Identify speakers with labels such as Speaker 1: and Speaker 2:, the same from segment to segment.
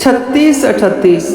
Speaker 1: 36-38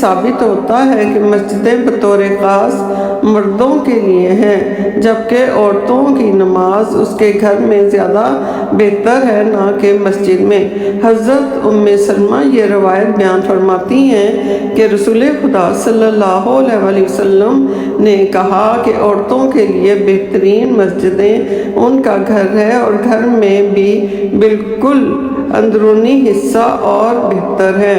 Speaker 1: ثابت ہوتا ہے کہ مسجدیں بطور خاص مردوں کے لیے ہیں، جبکہ عورتوں کی نماز اس کے گھر میں زیادہ بہتر ہے نہ کہ مسجد میں۔ حضرت ام سلمہ یہ روایت بیان فرماتی ہیں کہ رسول خدا صلی اللہ علیہ وسلم نے کہا کہ عورتوں کے لیے بہترین مسجدیں ان کا گھر ہے، اور گھر میں بھی بالکل اندرونی حصہ اور بہتر ہے۔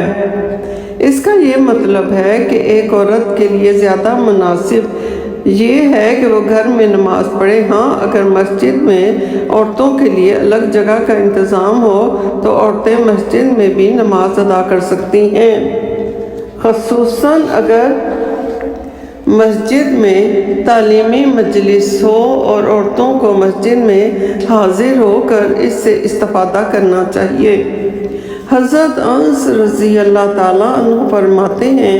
Speaker 1: اس کا یہ مطلب ہے کہ ایک عورت کے لیے زیادہ مناسب یہ ہے کہ وہ گھر میں نماز پڑھے۔ ہاں، اگر مسجد میں عورتوں کے لیے الگ جگہ کا انتظام ہو تو عورتیں مسجد میں بھی نماز ادا کر سکتی ہیں، خصوصاً اگر مسجد میں تعلیمی مجلس ہو اور عورتوں کو مسجد میں حاضر ہو کر اس سے استفادہ کرنا چاہیے۔ حضرت انس رضی اللہ تعالیٰ عنہ فرماتے ہیں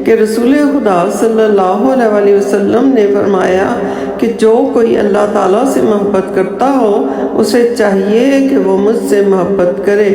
Speaker 1: کہ رسول خدا صلی اللہ علیہ وسلم نے فرمایا کہ جو کوئی اللہ تعالیٰ سے محبت کرتا ہو اسے چاہیے کہ وہ مجھ سے محبت کرے۔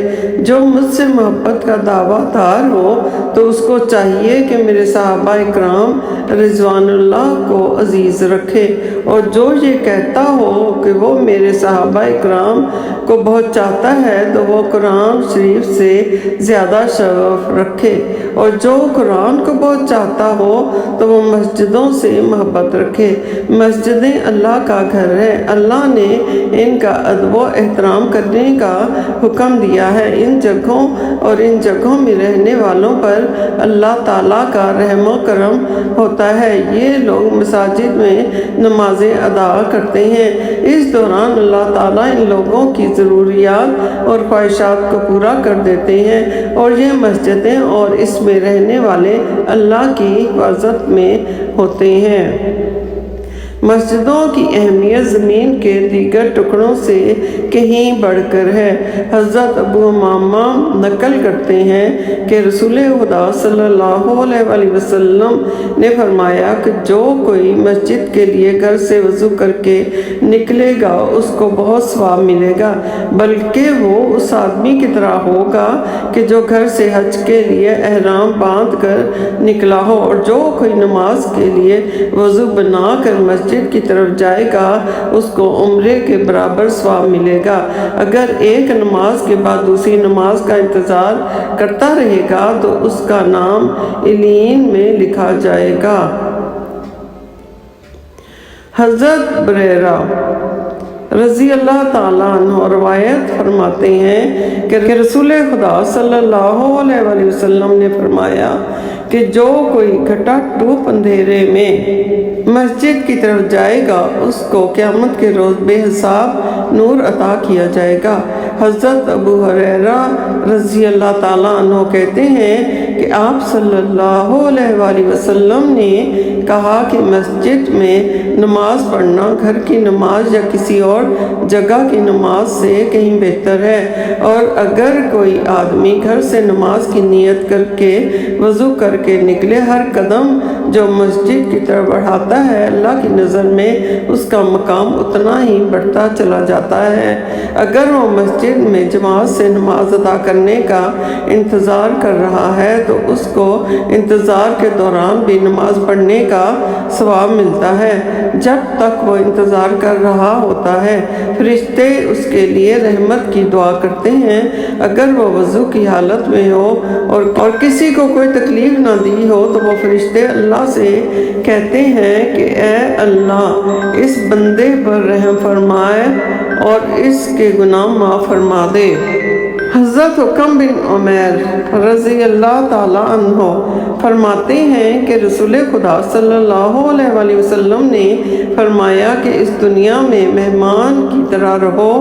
Speaker 1: جو مجھ سے محبت کا دعویٰ دار ہو تو اس کو چاہیے کہ میرے صحابہ اکرام رضوان اللہ کو عزیز رکھے، اور جو یہ کہتا ہو کہ وہ میرے صحابہ اکرام کو بہت چاہتا ہے تو وہ قرآن شریف سے زیادہ شغف رکھے، اور جو قرآن کو بہت چاہتا ہو تو وہ مسجدوں سے محبت رکھے۔ مسجدیں اللہ کا گھر ہے، اللہ نے ان کا ادب و احترام کرنے کا حکم دیا ہے۔ ان جگہوں اور ان جگہوں میں رہنے والوں پر اللہ تعالیٰ کا رحم و کرم ہوتا ہے۔ یہ لوگ مساجد میں نمازیں ادا کرتے ہیں، اس دوران اللہ تعالیٰ ان لوگوں کی ضروریات اور خواہشات کو پورا کر دیتے ہیں، اور یہ مسجدیں اور اس میں رہنے والے اللہ کی حفاظت میں ہوتے ہیں۔ مسجدوں کی اہمیت زمین کے دیگر ٹکڑوں سے کہیں بڑھ کر ہے۔ حضرت ابو امامہ نقل کرتے ہیں کہ رسول خدا صلی اللہ علیہ وسلم نے فرمایا کہ جو کوئی مسجد کے لیے گھر سے وضو کر کے نکلے گا اس کو بہت ثواب ملے گا، بلکہ وہ اس آدمی کی طرح ہوگا کہ جو گھر سے حج کے لیے احرام باندھ کر نکلا ہو، اور جو کوئی نماز کے لیے وضو بنا کر مسجد کی طرف جائے گا اس کو عمرے کے برابر ثواب ملے گا۔ اگر ایک نماز کے بعد دوسری نماز کا انتظار کرتا رہے گا تو اس کا نام علیین میں لکھا جائے گا۔ حضرت بریرہ رضی اللہ تعالیٰ عنہ روایت فرماتے ہیں کہ رسول خدا صلی اللہ علیہ وسلم نے فرمایا کہ جو کوئی گھٹا ٹوپ اندھیرے میں مسجد کی طرف جائے گا اس کو قیامت کے روز بے حساب نور عطا کیا جائے گا۔ حضرت ابو ہریرہ رضی اللہ تعالیٰ عنہ کہتے ہیں کہ آپ صلی اللہ علیہ وسلم نے کہا کہ مسجد میں نماز پڑھنا گھر کی نماز یا کسی اور جگہ کی نماز سے کہیں بہتر ہے، اور اگر کوئی آدمی گھر سے نماز کی نیت کر کے وضو کر کے نکلے، ہر قدم جو مسجد کی طرف بڑھاتا ہے اللہ کی نظر میں اس کا مقام اتنا ہی بڑھتا چلا جاتا ہے۔ اگر وہ مسجد میں جماعت سے نماز ادا کرنے کا انتظار کر رہا ہے تو اس کو انتظار کے دوران بھی نماز پڑھنے کا ثواب ملتا ہے۔ جب تک وہ انتظار کر رہا ہوتا ہے فرشتے اس کے لیے رحمت کی دعا کرتے ہیں۔ اگر وہ وضو کی حالت میں ہو اور کسی کو کوئی تکلیف نہ دی ہو تو وہ فرشتے اللہ سے کہتے ہیں کہ اے اللہ اس بندے پر رحم فرمائے اور اس کے گناہ معاف فرما دے۔ حضرت حکم بن عمیر رضی اللہ تعالیٰ عنہ فرماتے ہیں کہ رسول خدا صلی اللہ علیہ وسلم نے فرمایا کہ اس دنیا میں مہمان کی طرح رہو،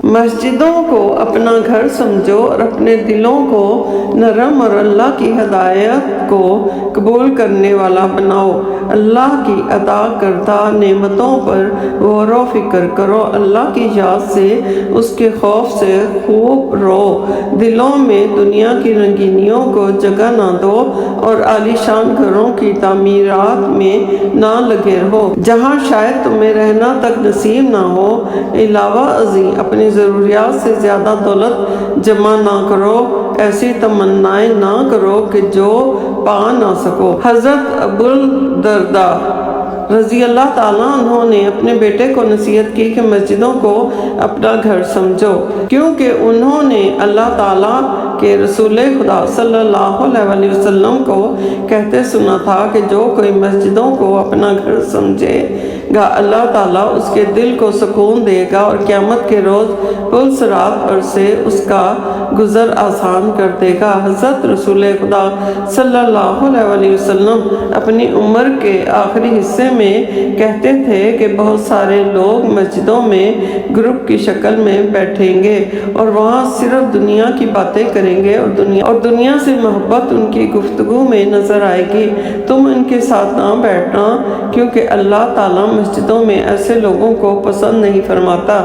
Speaker 1: مسجدوں کو اپنا گھر سمجھو اور اپنے دلوں کو نرم اور اللہ کی ہدایت کو قبول کرنے والا بناؤ۔ اللہ کی عطا کردہ نعمتوں پر غور و فکر کرو، اللہ کی یاد سے اس کے خوف سے خوب رو، دلوں میں دنیا کی رنگینیوں کو جگہ نہ دو اور عالی شان گھروں کی تعمیرات میں نہ لگے رہو جہاں شاید تمہیں رہنا تک نصیب نہ ہو۔ علاوہ ازیں اپنی ضروریات سے زیادہ دولت جمع نہ کرو، ایسی تمنائیں نہ کرو کہ جو پا نہ سکو۔ حضرت ابوالدرداء رضی اللہ تعالیٰ عنہ نے اپنے بیٹے کو نصیحت کی کہ مسجدوں کو اپنا گھر سمجھو، کیونکہ انہوں نے اللہ تعالیٰ کے رسول خدا صلی اللہ علیہ وسلم کو کہتے سنا تھا کہ جو کوئی مسجدوں کو اپنا گھر سمجھے گا اللہ تعالیٰ اس کے دل کو سکون دے گا اور قیامت کے روز پل صراط پر سے اس کا گزر آسان کر دے گا۔ حضرت رسول خدا صلی اللہ علیہ وسلم اپنی عمر کے آخری حصے میں کہتے تھے کہ بہت سارے لوگ مسجدوں میں گروپ کی شکل میں بیٹھیں گے اور وہاں صرف دنیا کی باتیں کریں گے اور دنیا سے محبت ان کی گفتگو میں نظر آئے گی۔ تم ان کے ساتھ نہ بیٹھنا، کیونکہ اللہ تعالیٰ مسجدوں میں ایسے لوگوں کو پسند نہیں فرماتا۔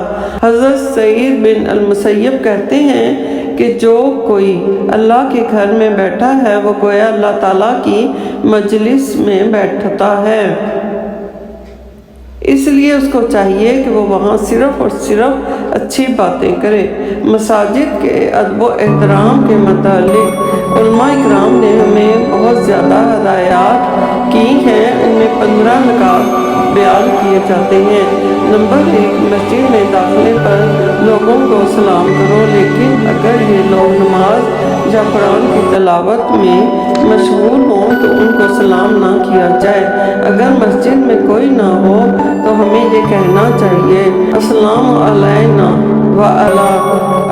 Speaker 1: حضرت سعید بن المسیب کہتے ہیں کہ جو کوئی اللہ کے گھر میں بیٹھا ہے وہ گویا اللہ تعالیٰ کی مجلس میں بیٹھتا ہے، اس لیے اس کو چاہیے کہ وہ وہاں صرف اور صرف اچھی باتیں کرے۔ مساجد کے ادب و احترام کے متعلق علماء اکرام نے ہمیں بہت زیادہ ہدایات کی ہیں، ان میں 15 نکات بیان کیے جاتے ہیں۔ نمبر 1، مسجد میں داخلے پر لوگوں کو سلام کرو، لیکن اگر یہ لوگ نماز یا قرآن کی تلاوت میں مشغول ہوں تو ان کو سلام نہ کیا جائے۔ اگر مسجد میں کوئی نہ ہو تو ہمیں یہ کہنا چاہیے، السلام علینا وعلی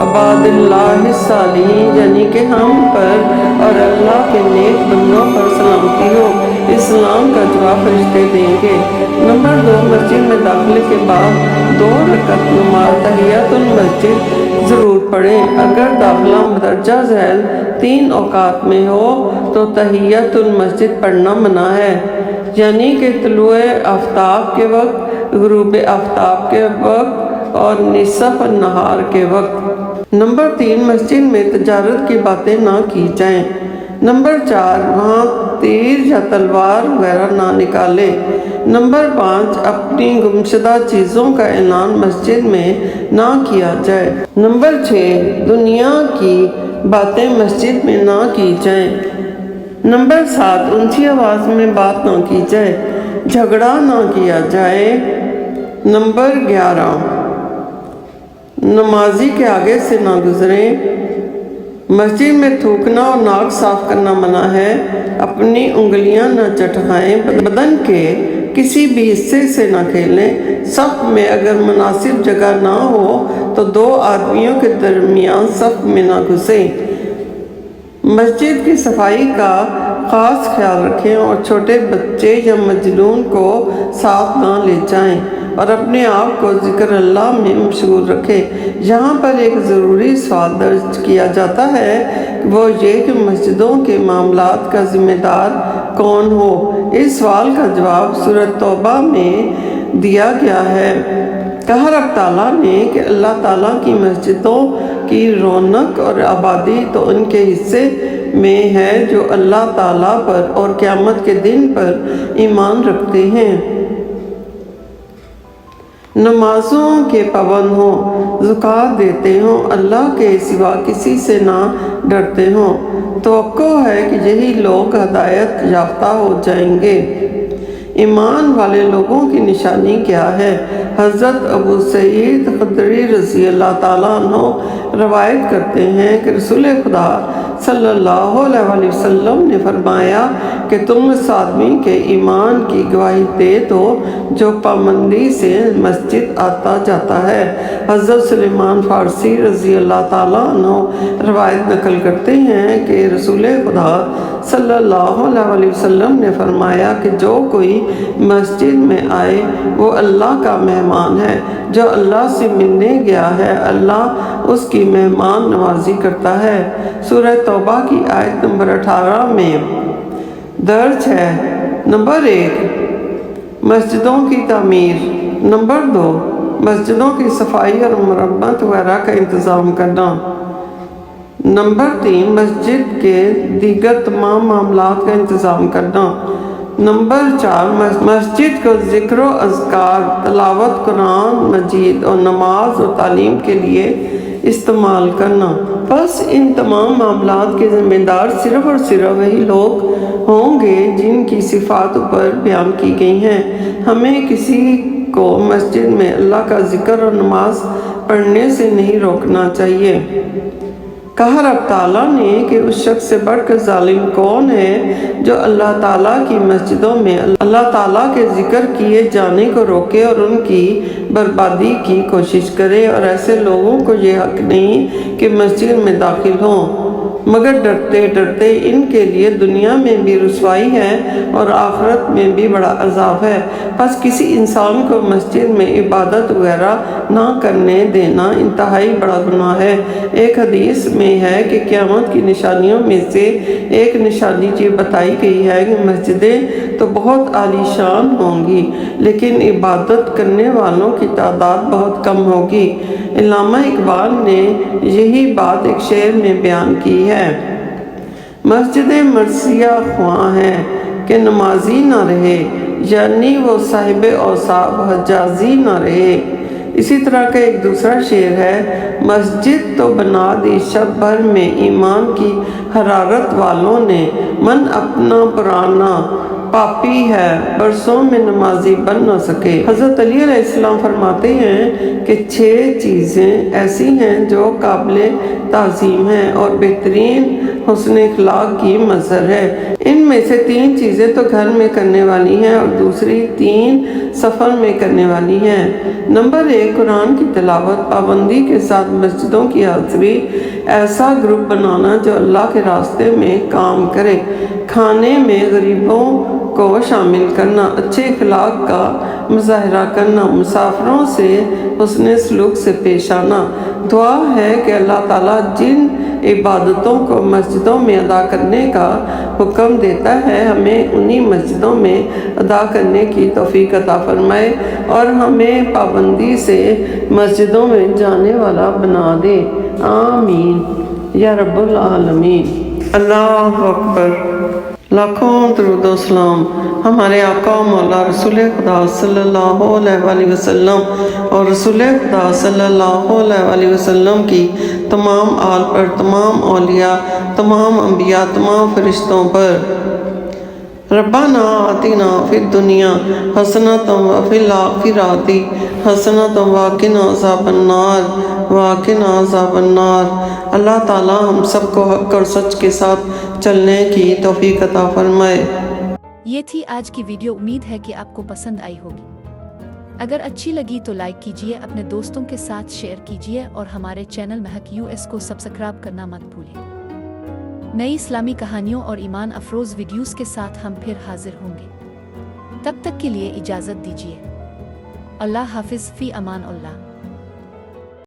Speaker 1: عباد اللہ الصالحین، یعنی کہ ہم پر اور اللہ کے نیک بندوں پر سلامتی ہو۔ اسلام کا جواب فرشتے دیں گے۔ نمبر 2، مسجد میں داخلے کے بعد 2 رکعت نماز تحیۃ المسجد ضرور پڑھیں۔ اگر داخلہ مندرجہ ذیل 3 اوقات میں ہو تو تحیۃ المسجد پڑھنا منع ہے، یعنی کہ طلوع آفتاب کے وقت، غروب آفتاب کے وقت اور نصف النہار کے وقت۔ نمبر 3، مسجد میں تجارت کی باتیں نہ کی جائیں۔ نمبر 4، وہاں تیر یا تلوار وغیرہ نہ نکالے۔ نمبر 5، اپنی گمشدہ چیزوں کا اعلان مسجد میں نہ کیا جائے۔ نمبر 6، دنیا کی باتیں مسجد میں نہ کی جائیں۔ نمبر 7، اونچی آواز میں بات نہ کی جائے، جھگڑا نہ کیا جائے۔ نمبر 11، نمازی کے آگے سے نہ گزریں۔ مسجد میں تھوکنا اور ناک صاف کرنا منع ہے۔ اپنی انگلیاں نہ چٹکائیں، بدن کے کسی بھی حصے سے نہ کھیلیں۔ صف میں اگر مناسب جگہ نہ ہو تو 2 آدمیوں کے درمیان صف میں نہ گھسیں۔ مسجد کی صفائی کا خاص خیال رکھیں اور چھوٹے بچے یا مجنون کو ساتھ نہ لے جائیں اور اپنے آپ کو ذکر اللہ میں مشغول رکھیں۔ یہاں پر ایک ضروری سوال درج کیا جاتا ہے، وہ یہ کہ مسجدوں کے معاملات کا ذمہ دار کون ہو؟ اس سوال کا جواب سورۃ توبہ میں دیا گیا ہے۔ کہا رب تعالیٰ نے کہ اللہ تعالیٰ کی مسجدوں کی رونق اور آبادی تو ان کے حصے میں ہے جو اللہ تعالیٰ پر اور قیامت کے دن پر ایمان رکھتے ہیں، نمازوں کے پابند ہوں، زکوٰۃ دیتے ہوں، اللہ کے سوا کسی سے نہ ڈرتے ہوں۔ توقع ہے کہ یہی لوگ ہدایت یافتہ ہو جائیں گے۔ ایمان والے لوگوں کی نشانی کیا ہے؟ حضرت ابو سعید خدری رضی اللہ تعالیٰ عنہ روایت کرتے ہیں کہ رسول خدا صلی اللہ علیہ وسلم نے فرمایا کہ تم اس آدمی کے ایمان کی گواہی دے دو جو پابندی سے مسجد آتا جاتا ہے۔ حضرت سلیمان فارسی رضی اللہ تعالیٰ عنہ روایت نقل کرتے ہیں کہ رسول خدا صلی اللہ علیہ وسلم نے فرمایا کہ جو کوئی مسجد میں آئے وہ اللہ کا مہمان ہے، جو اللہ سے ملنے گیا ہے اللہ اس کی مہمان نوازی کرتا ہے۔ سورہ توبہ کی آیت نمبر 18 میں درج ہے۔ نمبر 1، مسجدوں کی تعمیر۔ نمبر 2، مسجدوں کی صفائی اور مرمت وغیرہ کا انتظام کرنا۔ نمبر 3، مسجد کے دیگر تمام معاملات کا انتظام کرنا۔ نمبر 4، مسجد کو ذکر و اذکار، تلاوت قرآن مجید اور نماز اور تعلیم کے لیے استعمال کرنا۔ بس ان تمام معاملات کے ذمہ دار صرف اور صرف وہی لوگ ہوں گے جن کی صفات اوپر بیان کی گئی ہیں۔ ہمیں کسی کو مسجد میں اللہ کا ذکر اور نماز پڑھنے سے نہیں روکنا چاہیے۔ کہا رب تعالیٰ نے کہ اس شخص سے بڑھ کر ظالم کون ہے جو اللہ تعالیٰ کی مسجدوں میں اللہ تعالیٰ کے ذکر کیے جانے کو روکے اور ان کی بربادی کی کوشش کرے، اور ایسے لوگوں کو یہ حق نہیں کہ مسجد میں داخل ہوں، مگر ڈرتے ڈرتے ان کے لیے دنیا میں بھی رسوائی ہے اور آخرت میں بھی بڑا عذاب ہے۔ پس کسی انسان کو مسجد میں عبادت وغیرہ نہ کرنے دینا انتہائی بڑا گناہ ہے۔ ایک حدیث میں ہے کہ قیامت کی نشانیوں میں سے ایک نشانی یہ بتائی گئی ہے کہ مسجدیں تو بہت عالی شان ہوں گی لیکن عبادت کرنے والوں کی تعداد بہت کم ہوگی۔ علامہ اقبال نے یہی بات ایک شعر میں بیان کی ہے: مسجد مرثیہ خواں ہے کہ نمازی نہ رہے، یعنی وہ صاحب اوصاف حجازی نہ رہے۔ اسی طرح کا ایک دوسرا شعر ہے: مسجد تو بنا دی شب بھر میں ایمان کی حرارت والوں نے، من اپنا پرانا پاپی ہے برسوں میں نمازی بن نہ سکے۔ حضرت علی علیہ السلام فرماتے ہیں کہ 6 چیزیں ایسی ہیں جو قابل تعظیم ہیں اور بہترین حسن اخلاق کی مظہر ہے۔ ان میں سے 3 چیزیں تو گھر میں کرنے والی ہیں اور دوسری 3 سفر میں کرنے والی ہیں۔ نمبر 1، قرآن کی تلاوت پابندی کے ساتھ مسجدوں کی حاضری، ایسا گروپ بنانا جو اللہ کے راستے میں کام کرے، کھانے میں غریبوں کو شامل کرنا، اچھے اخلاق کا مظاہرہ کرنا، مسافروں سے حسن سلوک سے پیش آنا۔ دعا ہے کہ اللہ تعالیٰ جن عبادتوں کو مسجدوں میں ادا کرنے کا حکم دیتا ہے ہمیں انہی مسجدوں میں ادا کرنے کی توفیق عطا فرمائے اور ہمیں پابندی سے مسجدوں میں جانے والا بنا دے، آمین یا رب العالمین۔ اللہ اکبر۔ لاکھوں درود و سلام ہمارے آقا مولا رسول خدا صلی اللہ علیہ وآلہ وسلم اور رسول خدا صلی اللہ علیہ وآلہ وسلم کی تمام آل پر، تمام اولیاء، تمام انبیاء، تمام فرشتوں پر۔ ربنا آتنا فی الدنیا حسنۃ وفی الآخرۃ حسنۃ وقنا عذاب النار وقنا عذاب النار۔ اللہ تعالیٰ ہم سب کو حق اور سچ کے ساتھ چلنے کی توفیق عطا فرمائے۔
Speaker 2: یہ تھی آج کی ویڈیو، امید ہے کہ آپ کو پسند آئی ہوگی۔ اگر اچھی لگی تو لائک کیجیے، اپنے دوستوں کے ساتھ شیئر کیجیے اور ہمارے چینل مہک US کو سبسکرائب کرنا مت بھولیں۔ نئی اسلامی کہانیوں اور ایمان افروز ویڈیوز کے ساتھ ہم پھر حاضر ہوں گے۔ تب تک کے لیے اجازت دیجیے۔ اللہ حافظ، فی امان اللہ۔